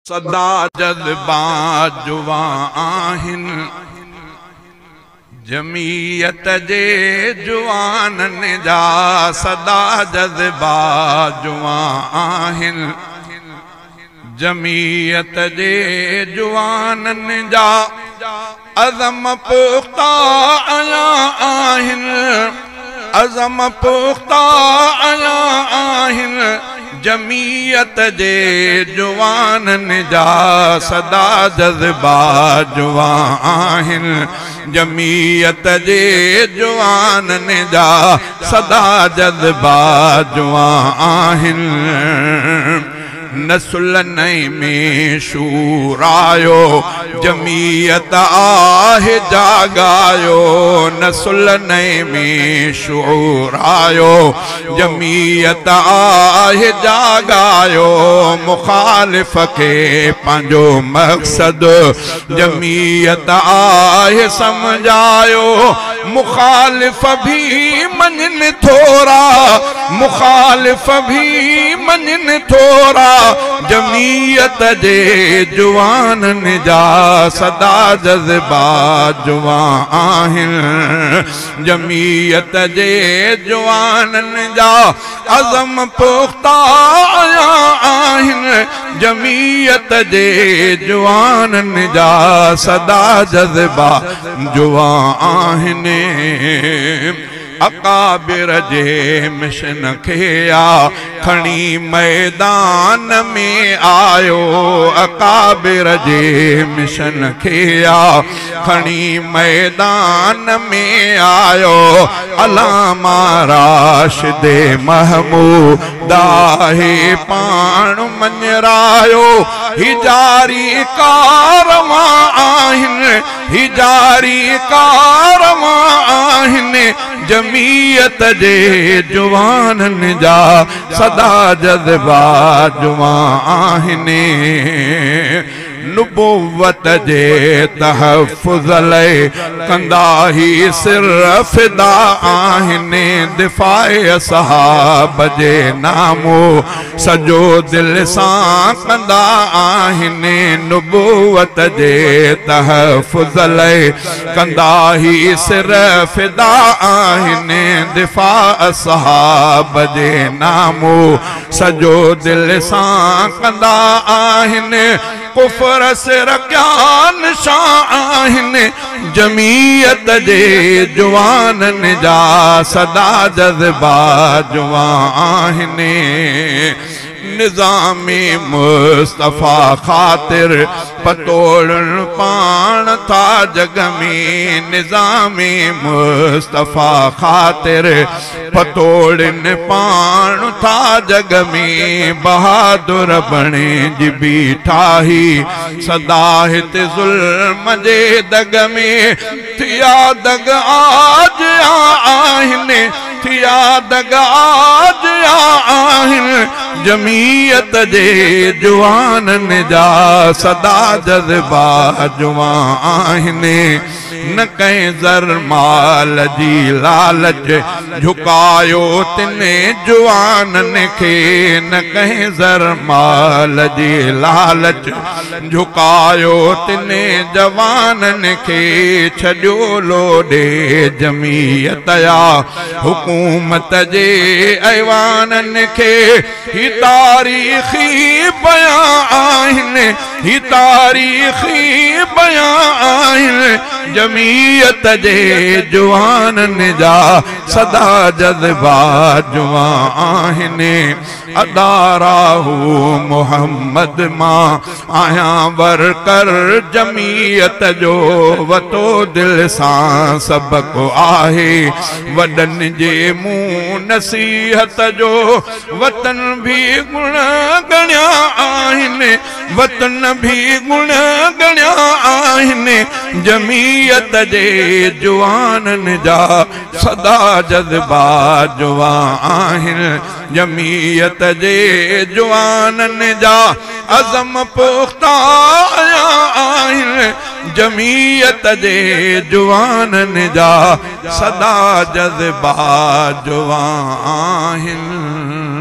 सदा जज़्बा जुवा आहिनि जमीयत जे जुवाननि जा सदा जज़्बा जुवा आहिनि जमीयत जे जुवाननि जा अज़म पुख्ता आया आहिनि अज़म पुख्ता आया आहिनि जमीयत जे जुवाननि जा सदा जज़्बा जुवा आहिनि जमीयत जे जुवाननि जा सदा जज़्बा जुवा आहिनि नस्ल नई में शूर आयो जमीयत आहे जागायो नस्ल नई में शूर आयो जमीयत आहे जागायो मुखालिफ के पंहिंजो मक़सद जमीयत आहे समझायो मुखालिफ भी मञनि थोरा मुखालिफ भी मञनि थोरा जमीयत जे जुवाननि जा सदा जज़्बा जुवा आहिनि जमीयत जे जुवाननि जा अज़म पुख्ता आया आहिनि जमीयत जे जुवाननि जा सदा जज़्बा जुवा आहिनि अकाबिर जे मिशन खे खणी मैदान में आयो अकाबिर जे मिशन खे खणी मैदान में आयो अलामा राशिद महमूद आहे पाण मञरायो हिजारी कारवां आहिनि हिजारी कारवां आहिनि जमीयत जे जुवाननि जा सदा जज़्बा जुवा आहिनि नुबुव्वत जे तहफ़्फ़ुज़ लाइ कंदा ही सिर फ़िदा आहिनि दिफ़ाए असहाब जे नामो सजो दिल सां कंदा आहिनि नुबुव्वत जे तहफ़्फ़ुज़ लाइ कंदा ही सिर फ़िदा आहिनि दिफ़ा असहाब जे नामो सजो दिल सां कंदा आहिनि कुफर से रख्यान शाह आहिनि जमीयत जे जुवाननि जा सदा जज़्बा जुवा आहिनि निज़ामी मुस्तफ़ा ख़ातिर पतोड़न पाण था जग में निज़ामी मुस्तफ़ा ख़ातिर पतोड़न पाण था जग में बहादुर बणे जी बीठा ही सदा हित ज़ुल्म जे दग में थिया दग आज आहिनि थिया दग आज आहिनि जमीयत जे जुवाननि जा सदा जज़्बा जुवा आहिनि न कंहिं ज़र माल जी लालच झुकायो तिने जुवाननि खे न कंहिं ज़र माल जी लालच झुकायो तिने जवाननि खे छॾियो लोॾे जमीयत या हुकूमत जे ऐवाननि खे ही तारीख़ी बयां आहिनि ही तारीख़ी बयां आहिनि जमीयत जे जुवाननि जा सदा जज़्बा जुवा आहिनि अदाराहू मोहम्मद मां आहियां वरकर जमीयत जो वतो दिल सां सबक़ु आहे वॾनि जे मुंहुं नसीहत जो वतन भी गुण गणिया आहिनि वतन भी गुण गणिया आहिनि जमीयत जे जुवाननि जा सदा जज़्बा जुवा आहिनि जमीयत जे जुवाननि जा अज़म पुख्ता आया आहिनि जमीयत जे जुवाननि जा सदा जज़्बा जुवा आहिनि।